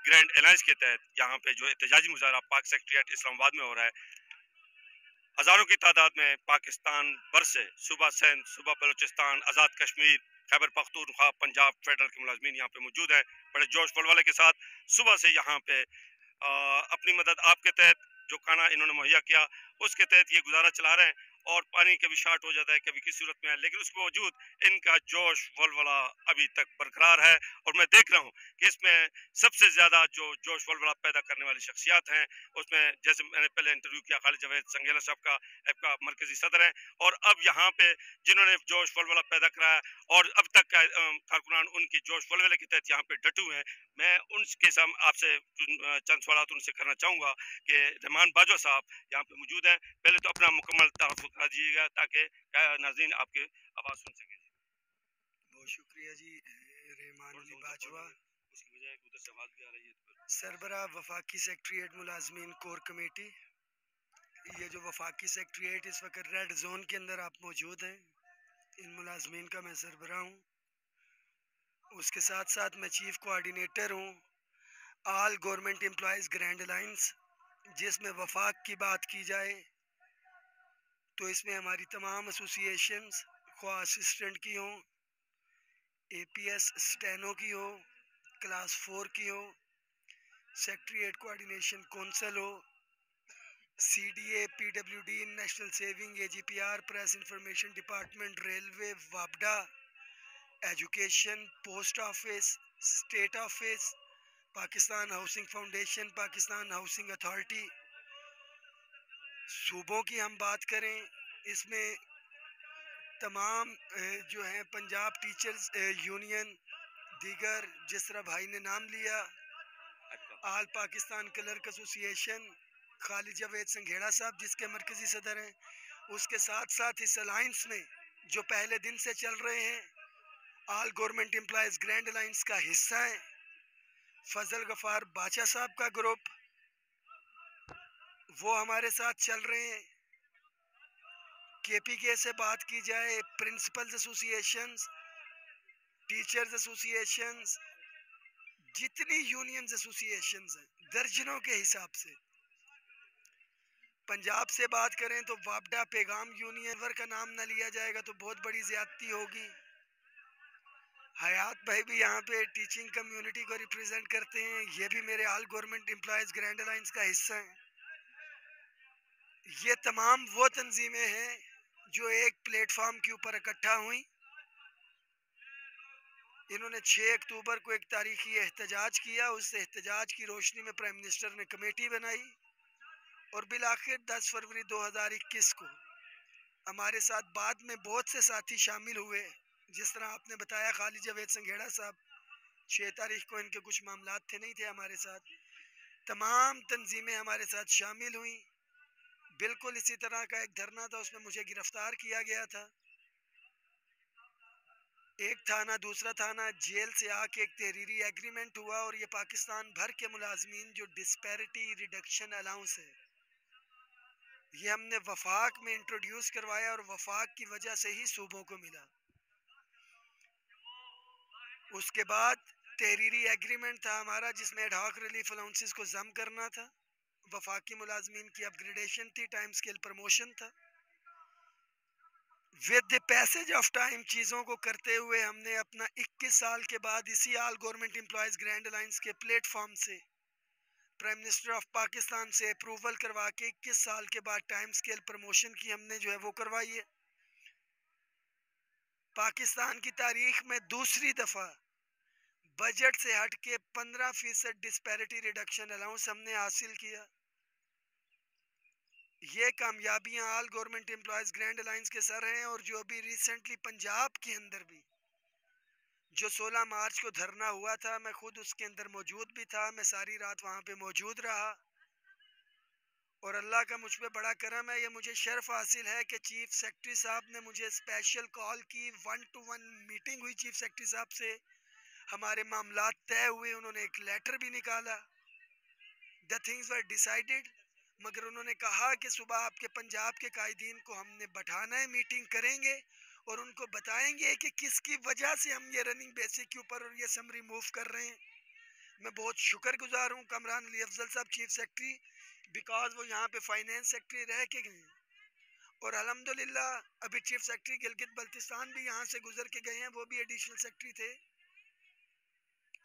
Grand alliance के तहत यहाँ पे जो एहतजाजी मुजाहरा पाक सेक्रेटरीट इस्लामाबाद में हो रहा है, हजारों की तादाद में पाकिस्तान भर से सुबह सिंध, सुबह बलूचिस्तान, आज़ाद कश्मीर, खैबर पख्तूनख्वा, पंजाब फेडरल के मुलाजमीन यहाँ पे मौजूद है। बड़े जोश वलवले के साथ सुबह से यहाँ पे अपनी मदद आपके तहत जो खाना इन्होंने मुहैया किया उसके तहत ये गुजारा चला रहे हैं। और पानी कभी शार्ट हो जाता है, कभी किसी सूरत में है, लेकिन उसके बावजूद इनका जोश वलवला अभी तक बरकरार है। और मैं देख रहा हूँ कि इसमें सबसे ज्यादा जो जोश वलवला पैदा करने वाली शख्सियात हैं, उसमें जैसे मैंने पहले इंटरव्यू किया खालिद जावेद संगेला साहब का, एपका मरकजी सदर है, और अब यहाँ पे जिन्होंने जोश वलवला पैदा कराया और अब तक का कारकुनान उनकी जोश वलवले के तहत यहाँ पे डटे हुए हैं। मैं उनके सामने आपसे चंद सवाल उनसे करना चाहूँगा कि रहमान बाजवा साहब यहाँ पे मौजूद हैं। पहले तो अपना मुकम्मल तारुफ करा दीजिएगा ताकि नाज़रीन आपकी आवाज़ सुन सकें। बहुत शुक्रिया जी। रहमान अली बाजवा, उसकी वजह है कि उधर से आवाज़ भी आ रही है। सरबराह वफाकी सेक्रेटरीट मुलाजमीन कोर कमेटी। ये जो वफाकी सेक्रेटरीट इस वक्त रेड जोन के अंदर आप मौजूद हैं, इन मुलाजमीन का मैं सरबराह हूँ। उसके साथ साथ मैं चीफ कोऑर्डिनेटर हूँ all government employees grand alliance. जिसमें वफाक की बात की जाए तो इसमें हमारी तमाम एसोसिएशंस, ख्वाह असिस्टेंट की हों, APS स्टेनो की हो, क्लास 4 की हो, सेक्रेटरीट कोऑर्डिनेशन काउंसिल हो, CDA, PWD, national saving, AGPR, press information department, railway, वापडा, education, post office, state office, Pakistan housing foundation, Pakistan housing authority. सूबों की हम बात करें, इसमें तमाम जो हैं पंजाब टीचर्स यूनियन, दीगर जिस तरह भाई ने नाम लिया, आल पाकिस्तान क्लर्क एसोसिएशन, खालिद जावेद संघेड़ा साहब जिसके मरकजी सदर हैं, उसके साथ साथ इस अलायंस में जो पहले दिन से चल रहे हैं, all government employees grand alliance का हिस्सा है फजल गफार बाचा साहब का ग्रुप, वो हमारे साथ चल रहे हैं। KPK से बात की जाए, प्रिंसिपल्स एसोसिएशंस, टीचर्स एसोसिएशंस, जितनी यूनियंस एसोसिएशंस हैं दर्जनों के हिसाब से। पंजाब से बात करें तो वापडा पैगाम यूनियन वर का नाम न लिया जाएगा तो बहुत बड़ी ज्यादती होगी। हयात भाई भी यहाँ पे टीचिंग कम्युनिटी को रिप्रेजेंट करते हैं, ये भी मेरे all government employees grand alliance का हिस्सा हैं। ये तमाम वो तंजीमें हैं जो एक प्लेटफॉर्म के ऊपर इकट्ठा हुई। इन्होंने 6 अक्टूबर को एक तारीखी एहतजाज किया, उस एहतजाज की रोशनी में प्राइम मिनिस्टर ने कमेटी बनाई और बिलाखिर 10 फरवरी 2021 को हमारे साथ बाद में बहुत से साथी शामिल हुए। जिस तरह आपने बताया खालिद जावेद संघेड़ा साहब, 6 तारीख को इनके कुछ मामलात थे, नहीं थे हमारे साथ, तमाम तंजीमें हमारे साथ शामिल हुई। बिल्कुल इसी तरह का एक धरना था, उसमें मुझे गिरफ्तार किया गया था। एक थाना दूसरा थाना जेल से आके एक तहरीरी एग्रीमेंट हुआ और ये पाकिस्तान भर के मुलाजमीन जो डिस्पैरिटी रिडक्शन अलाउंस है, ये हमने वफाक में इंट्रोड्यूस करवाया और वफाक की वजह से ही सूबों को मिला। उसके बाद तहरीरी एग्रीमेंट था हमारा जिसमें एडहॉक रिलीफ अलाउंसेस को जम करना था, वफाकी मुलाजमीन की अपग्रेडेशन थी, टाइम स्केल प्रमोशन था। With the passage of time चीज़ों को करते हुए हमने अपना 21 साल के बाद इसी all government employees grand alliance के प्लेटफॉर्म से प्राइम मिनिस्टर ऑफ पाकिस्तान से अप्रूवल करवा के 21 साल के बाद टाइम स्केल प्रमोशन की हमने जो है वो करवाई है। पाकिस्तान की तारीख में दूसरी दफ़ा बजट से हट के 15% डिस्पैरिटी रिडक्शन अलाउंस हमने हासिल किया। ये कामयाबियां all government employees grand alliance के सर हैं। और जो अभी रिसेंटली पंजाब के अंदर भी जो 16 मार्च को धरना हुआ था, मैं खुद उसके अंदर मौजूद भी था, मैं सारी रात वहाँ पे मौजूद रहा और अल्लाह का मुझ पर बड़ा करम है, ये मुझे शर्फ हासिल है कि चीफ सेक्रेटरी साहब ने मुझे स्पेशल कॉल की, 1-to-1 मीटिंग हुई चीफ सेक्रेटरी साहब से, हमारे मामलात तय हुए, उन्होंने एक लेटर भी निकाला, द थिंग्स वर डिसाइडेड। मगर उन्होंने कहा कि सुबह आपके पंजाब के कायदीन को हमने बैठाना है, मीटिंग करेंगे और उनको बताएंगे कि किसकी वजह से हम ये रनिंग बेसिक के ऊपर और ये समरी मूव कर रहे हैं। मैं बहुत शुक्रगुजार हूँ कमरान अली अफजल साहब चीफ सेक्रेटरी, बिकॉज वो यहाँ पे फाइनेंस सेक्रेटरी रह के गए हैं और अल्हम्दुलिल्लाह अभी चीफ सेक्रेटरी गिलगित बल्तिस्तान भी यहाँ से गुजर के गए हैं, वो भी एडिशनल सेक्रेटरी थे।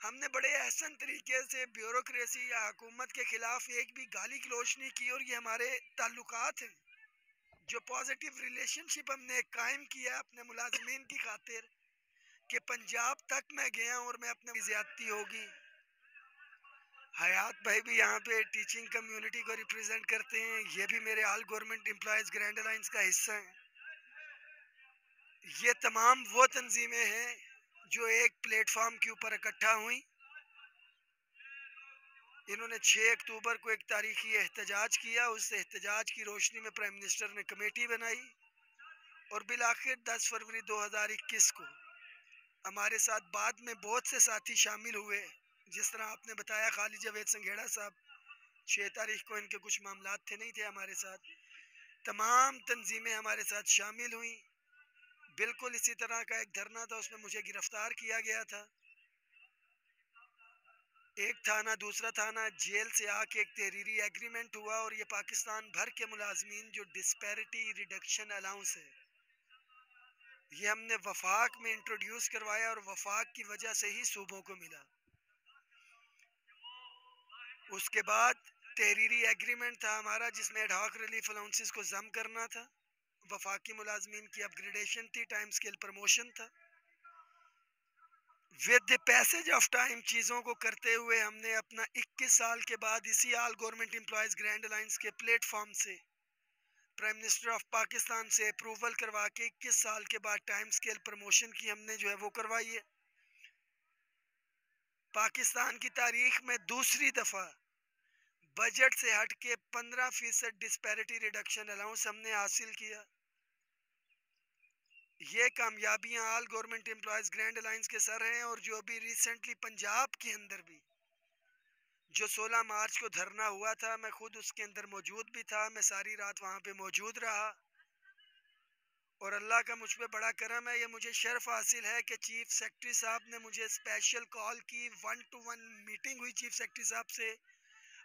हमने बड़े एहसन तरीके से ब्यूरोक्रेसी या हुकूमत के खिलाफ एक भी गाली गलौज नहीं की और ये हमारे ताल्लुकात हैं, जो पॉजिटिव रिलेशनशिप हमने कायम किया है अपने मुलाजमीन की खातिर कि पंजाब तक मैं गया और मैं अपने ज्यादती होगी। हयात भाई भी यहाँ पे टीचिंग कम्युनिटी को रिप्रेजेंट करते हैं, ये भी मेरे all government employees grand alliance का हिस्सा हैं। ये तमाम वो तंजीमें हैं जो एक प्लेटफॉर्म के ऊपर इकट्ठा हुई। इन्होंने 6 अक्टूबर को एक तारीखी एहतजाज किया, उस एहतजाज की रोशनी में प्राइम मिनिस्टर ने कमेटी बनाई और बिलाखिर 10 फरवरी 2021 को हमारे साथ बाद में बहुत से साथी शामिल हुए। जिस तरह आपने बताया खालिद जावेद संघेड़ा साहब 6 तारीख को इनके कुछ मामलात थे, नहीं थे हमारे साथ, तमाम तंजीमें हमारे साथ शामिल हुई। बिल्कुल इसी तरह का एक धरना था, उसमें मुझे गिरफ्तार किया गया था। एक थाना दूसरा थाना जेल से आके एक तहरीरी एग्रीमेंट हुआ और ये पाकिस्तान भर के मुलाजमीन जो डिस्पैरिटी रिडक्शन अलाउंस है, ये हमने वफाक में इंट्रोड्यूस करवाया और वफाक की वजह से ही सूबों को मिला। उसके बाद तहरीरी एग्रीमेंट था हमारा जिसमें एडहॉक रिलीफ अलाउंसेस को जम करना था, वफाकी मुलाजमीन की अपग्रेडेशन थी, टाइम स्केल प्रमोशन था। With the passage of time चीज़ों को करते हुए हमने अपना 21 साल के बाद इसी all government employees grand alliance के प्लेटफॉर्म से प्राइम मिनिस्टर ऑफ पाकिस्तान से अप्रूवल करवा के 21 साल के बाद टाइम स्केल प्रमोशन की हमने जो है वो करवाई है। पाकिस्तान की तारीख में दूसरी दफ़ा बजट से हट के 15% डिस्पैरिटी रिडक्शन अलाउंस हमने हासिल किया। ये कामयाबियां all government employees grand alliance के सर हैं और जो अभी रिसेंटली पंजाब के अंदर भी जो 16 मार्च को धरना हुआ था, मैं खुद उसके अंदर मौजूद भी था, मैं सारी रात वहाँ पे मौजूद रहा और अल्लाह का मुझ पर बड़ा करम है, ये मुझे शर्फ हासिल है कि चीफ सेक्रेटरी साहब ने मुझे स्पेशल कॉल की, 1-to-1 मीटिंग हुई चीफ सेक्रेटरी साहब से,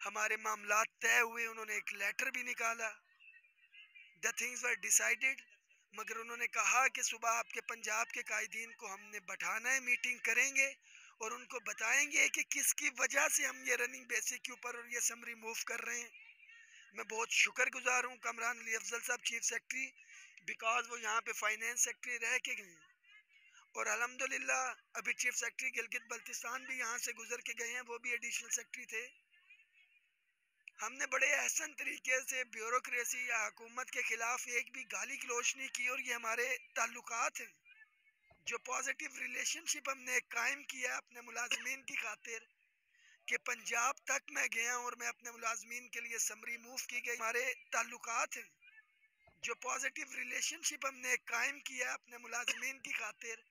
हमारे मामलात तय हुए, उन्होंने एक लेटर भी निकाला, द थिंग्स वर डिसाइडेड। मगर उन्होंने कहा कि सुबह आपके पंजाब के कायदीन को हमने बैठाना है, मीटिंग करेंगे और उनको बताएंगे कि किसकी वजह से हम ये रनिंग बेसिक के ऊपर और ये समरी मूव कर रहे हैं। मैं बहुत शुक्रगुजार हूँ कमरान अली अफजल साहब चीफ सेक्रेटरी, बिकॉज वो यहाँ पे फाइनेंस सेक्रेटरी रह के गए हैं और अल्हम्दुलिल्लाह अभी चीफ सेक्रेटरी गिलगित बल्तिस्तान भी यहाँ से गुजर के गए हैं, वो भी एडिशनल सेक्रेटरी थे। हमने बड़े एहसन तरीके से ब्यूरोक्रेसी या हुकूमत के खिलाफ एक भी गाली गलौज नहीं की और ये हमारे ताल्लुकात हैं, जो पॉजिटिव रिलेशनशिप हमने कायम किया अपने मुलाजमीन की खातिर कि पंजाब तक मैं गया और मैं अपने मुलाजमीन के लिए समरी मूव की गई। हमारे ताल्लुकात हैं, जो पॉजिटिव रिलेशनशिप हमने कायम किया अपने मुलाजमीन की खातिर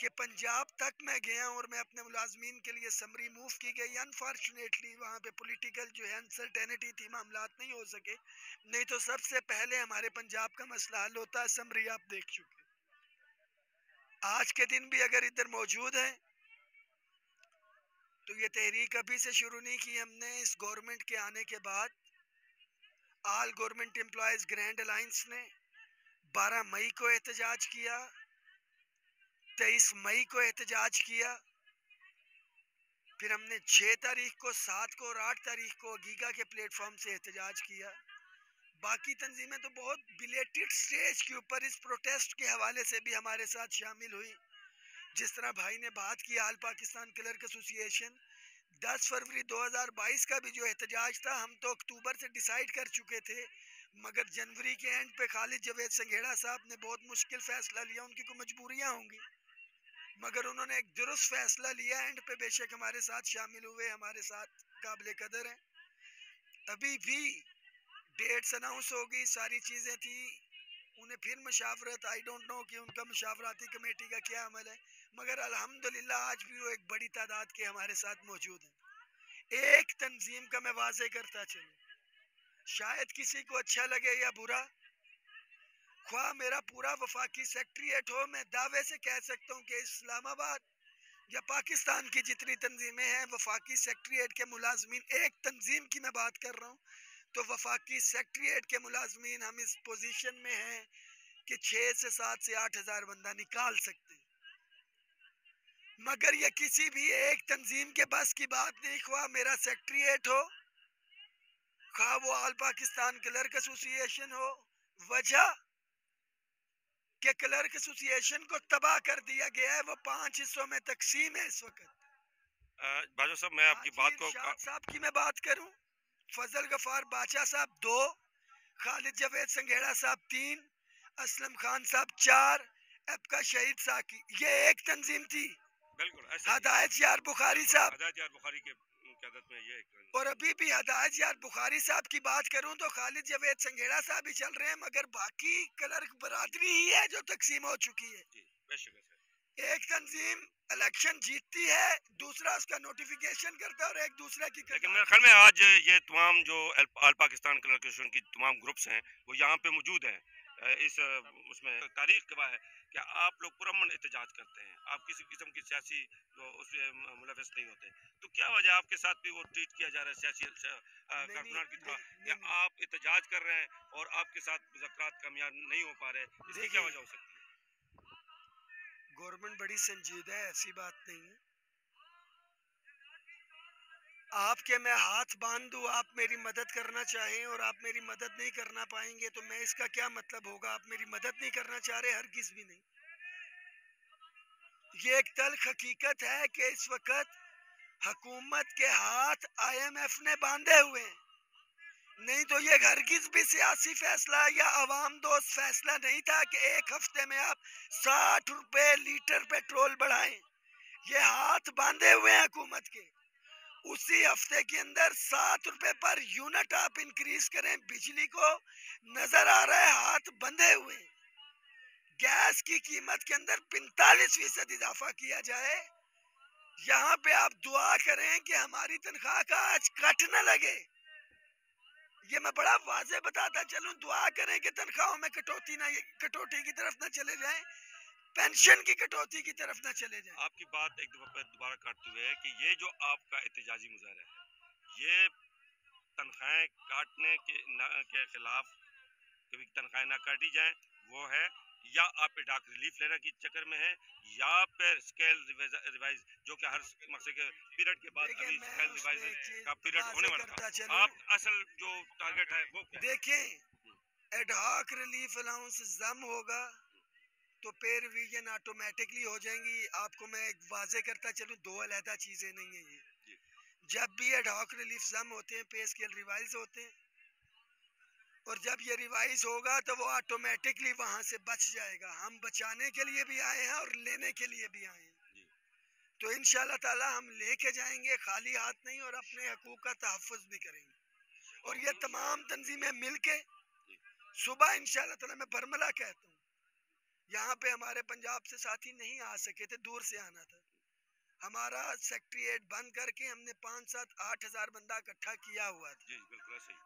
कि पंजाब तक मैं गया और मैं अपने मुलाजमीन के लिए समरी मूव की गई। अनफॉर्चुनेटली वहाँ पे पॉलिटिकल जो है अनसर्टेनिटी थी, मामलात नहीं हो सके, नहीं तो सबसे पहले हमारे पंजाब का मसला हल होता है। समरी आप देख चुके, आज के दिन भी अगर इधर मौजूद है तो ये तहरीक अभी से शुरू नहीं की हमने, इस गवर्नमेंट के आने के बाद all government employees grand alliance ने 12 मई को एहतजाज किया, 23 मई को एहतजाज किया, फिर हमने 6 तारीख को, 7 को और 8 तारीख को गीगा के प्लेटफॉर्म से एहतजाज किया। बाकी तंजीमें तो बहुत बिलेटेड स्टेज के ऊपर इस प्रोटेस्ट के हवाले से भी हमारे साथ शामिल हुई। जिस तरह भाई ने बात की ऑल पाकिस्तान क्लर्क एसोसिएशन, 10 फरवरी 2022 का भी जो एहतजाज था हम तो अक्टूबर से डिसाइड कर चुके थे, मगर जनवरी के एंड पे खालिद जावेद संघेड़ा साहब ने बहुत मुश्किल फैसला लिया, उनकी कोई मजबूरियां होंगी, मगर उन्होंने एक दुरुस्त फैसला लिया, एंड पे बेशक हमारे साथ शामिल हुए, हमारे साथ काबिल कदर हैं। अभी भी डेट्स अनाउंस हो गई, सारी चीज़ें थी, उन्हें फिर मशावरत, आई डोंट नो कि उनका मशावराती कमेटी का क्या अमल है, मगर अल्हम्दुलिल्लाह आज भी वो एक बड़ी तादाद के हमारे साथ मौजूद हैं। एक तंजीम का मैं वाजे करता चलूँ, शायद किसी को अच्छा लगे या बुरा, ख्वाह मेरा पूरा वफाकी सेक्रेटरीट हो, मैं दावे से कह सकता हूँ कि इस्लामाबाद या पाकिस्तान की जितनी तंजीमें हैं, वफाकी सेक्रेटेरिएट के मुलाजमीन, एक तंजीम की मैं बात कर रहा हूँ, तो वफाकी सेक्रेटेरिएट के मुलाजमीन हम इस पोजीशन में हैं कि 6 से 7 से 8 हज़ार बंदा निकाल सकते हैं। मगर ये किसी भी एक तंजीम के बस की बात नहीं, ख्वाह मेरा सेक्रेटेरिएट हो, ख्वाह वो ऑल पाकिस्तान क्लर्क एसोसिएशन हो। वजह कि क्लर्क एसोसिएशन को तबाह कर दिया गया है, वो 5 हिस्सों में तकसीम है इस वक्त। बाजवा साहब, मैं आपकी बात को साहब की मैं बात करूं, फजल गफार बाचा साहब 2, खालिद जावेद संघेड़ा साहब 3, असलम खान साहब 4, एबका शहीद साकी, ये एक तंजीम थी। बिल्कुल हदायत यार बुखारी साहब, हदायत यार बुखारी के क़यादत में ये और अभी भी हदायत यार बुखारी साहब की बात करूं तो खालिद जावेद संघेड़ा साहब ही चल रहे हैं, मगर बाकी क्लर्क बरादरी ही है जो तकसीम हो चुकी है। एक तंजीम इलेक्शन जीतती है, दूसरा उसका नोटिफिकेशन करता है और एक दूसरे की। लेकिन मेरे ख्याल में आज ये तमाम जो ऑल पाकिस्तान क्लर्क एसोसिएशन की तमाम ग्रुप्स हैं वो यहाँ पे मौजूद हैं। इस उसमें तारीख गवाह है कि आप लोग पुरअमन एहतजाज करते हैं, आप किसी किस्म की सियासी उसमें मुलविस नहीं होते, तो क्या वजह आपके साथ भी वो ट्रीट किया जा रहा है सियासी कारकुनान की तरह, या आप एहतजाज कर रहे हैं और आपके साथ मुज़ाकरात कामयाब नहीं हो पा रहे, इसकी क्या वजह हो सकती है? गवर्नमेंट बड़ी संजीदा है, ऐसी बात नहीं है। आपके मैं हाथ बांध दूं, आप मेरी मदद करना चाहें और आप मेरी मदद नहीं करना पाएंगे, तो मैं इसका क्या मतलब होगा? आप मेरी मदद नहीं करना चाह रहे, हरगिज़ भी नहीं। ये एक तल्ख हकीकत है कि इस वक्त हुकूमत के हाथ IMF ने बांधे हुए हैं, नहीं तो ये हरगिज़ भी सियासी फैसला या अवाम दोस्त फैसला नहीं था कि एक हफ्ते में आप 60 रुपए लीटर पेट्रोल बढ़ाएं। ये हाथ बांधे हुए हैं हुकूमत के, उसी हफ्ते के अंदर 7 रुपए पर यूनिट आप इंक्रीज करें बिजली को, नजर आ रहा है हाथ बंधे हुए। गैस की कीमत के अंदर 45% इजाफा किया जाए, यहाँ पे आप दुआ करें कि हमारी तनख्वाह का आज कट न लगे। ये मैं बड़ा वाजे बताता चलूं, दुआ करें कि तनख्वाहों में कटौती की तरफ न चले जाएं, पेंशन की कटौती की तरफ न चले जाएं। आपकी बात एक दफा दोबारा काटते हुए है कि ये जो आपका एहतजाजी मुजाहरा है, ये तनख्वाहें काटने के खिलाफ, कभी तनख्वाहें ना काटी जाए वो है, या आप डाक रिलीफ लेने की चक्कर में है, या फिर स्केल रिवाइज जो कि हर मकसद के पीरियड के बाद अभी स्केल रिवाइज का पीरियड होने वाला था, आप असल जो टारगेट है वो क्या? देखें, एडहॉक रिलीफ अलाउंस जम होगा तो पे रिवीजन ऑटोमेटिकली हो जाएंगी। आपको मैं एक वाजे करता चलूं, दो अलहदा चीजें नहीं है ये। जब भी एडहॉक रिलीफ जम होते हैं, पे स्केल रिवाइज होते हैं, और जब ये रिवाइज होगा तो वो ऑटोमेटिकली वहां से बच जाएगा। हम बचाने के लिए भी आए हैं और लेने के लिए भी आए हैं, तो इंशाल्लाह ताला हम लेके जाएंगे खाली हाथ नहीं, और अपने हकूक का तहफ़्फ़ुज़ भी करेंगे। और ये तमाम तंजीमें मिलके सुबह इंशाल्लाह ताला, मैं बरमला कहता हूँ, यहाँ पे हमारे पंजाब से साथी नहीं आ सके थे, दूर से आना था, हमारा सेक्रेटेरिएट बंद करके हमने 5, 7, 8 हज़ार बंदा इकट्ठा किया हुआ था।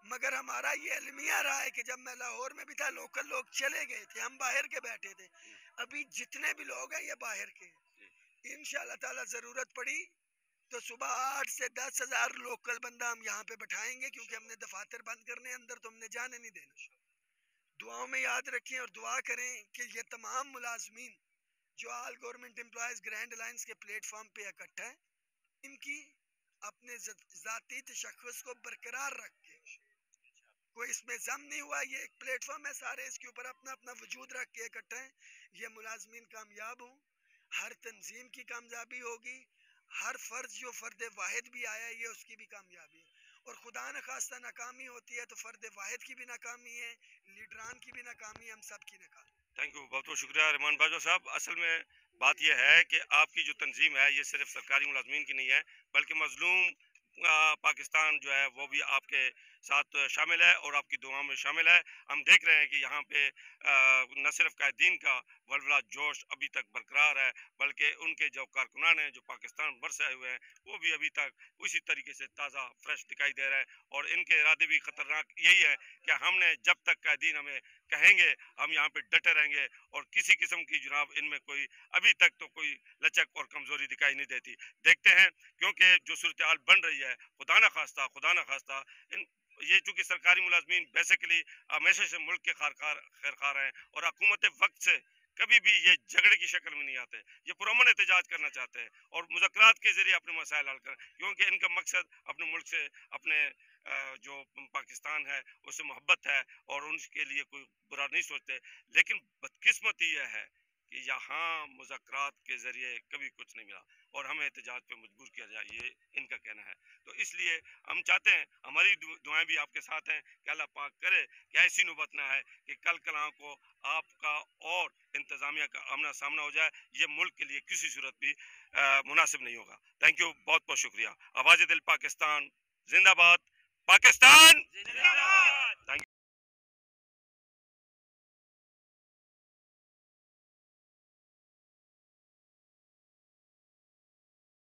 मगर हमारा ये अलमिया रहा है कि जब मैं लाहौर में भी था, लोकल लोग चले गए थे, हम बाहर के बैठे थे। अभी जितने भी लोग हैं ये बाहर के, इंशाल्लाह ताला जरूरत पड़ी तो सुबह 8 से 10 हज़ार लोकल बंदा हम यहाँ पे बैठाएंगे, क्योंकि हमने दफातर बंद करने, अंदर तो हमने जाने नहीं देना। दुआओं में याद रखें और दुआ करें कि ये तमाम मुलाजमीन जो all government employees grand alliance के प्लेटफॉर्म पे इकट्ठा है, इनकी अपने जाती तशख्खुस को बरकरार रख के, कोई इसमें जम नहीं हुआ, ये एक प्लेटफॉर्म है, सारे इसके ऊपर अपना अपना वजूद रख के इकट्ठा है। ये मुलाजमीन कामयाब हों, हर तंजीम की कामयाबी होगी, हर फर्ज जो फर्द वाहिद भी आया है ये उसकी भी कामयाबी है, और खुदा न खास्ता नाकामी होती है तो फर्द वाहिद की भी नाकामी है, लीडरान की भी नाकामी है, हम सब की नाकामी। थैंक यू, बहुत बहुत शुक्रिया रहमान बाजवा साहब। असल में बात यह है कि आपकी जो तंजीम है ये सिर्फ सरकारी मुलाजमीन की नहीं है, बल्कि मजलूम पाकिस्तान जो है वो भी आपके साथ शामिल है और आपकी दुआ में शामिल है। हम देख रहे हैं कि यहाँ पे न सिर्फ कायदीन का वलवला जोश अभी तक बरकरार है, बल्कि उनके जो कारकुनान हैं जो पाकिस्तान भर से आए हुए हैं वो भी अभी तक उसी तरीके से ताज़ा फ्रेश दिखाई दे रहा है। और इनके इरादे भी ख़तरनाक यही है कि हमने जब तक कायदीन हमें कहेंगे हम यहाँ पे डटे रहेंगे, और किसी किस्म की जनाब इनमें कोई अभी तक तो कोई लचक और कमज़ोरी दिखाई नहीं देती। देखते हैं, क्योंकि जो सूरत हाल बन रही है, खुदा न खास्ता इन ये चूँकि सरकारी मुलाजमीन बेसिकली हमेशा से मुल्क के खैरखार हैं और हुकूमत वक्त से कभी भी ये झगड़े की शक्ल में नहीं आते, ये पुरअमन एहतजाज करना चाहते हैं और मुज़ाकरात के जरिए अपने मसाइल हल करें, क्योंकि इनका मकसद अपने मुल्क से, अपने जो पाकिस्तान है उससे मोहब्बत है और उनके लिए कोई बुरा नहीं सोचते। लेकिन बदकिस्मती यह है कि यहाँ मुज़ाकरात के ज़रिए कभी कुछ नहीं मिला और हमें एहतजाज पे मजबूर किया जाए, ये इनका कहना है। तो इसलिए हम चाहते हैं, हमारी दुआएं भी आपके साथ हैं कि अल्लाह पाक करे कि ऐसी नौबत ना है कि कल कलां को आपका और इंतज़ामिया का आमना सामना हो जाए, ये मुल्क के लिए किसी सूरत भी मुनासिब नहीं होगा। थैंक यू, बहुत बहुत शुक्रिया। आवाज़ दिल पाकिस्तान जिंदाबाद, पाकिस्तान जिंदाबाद।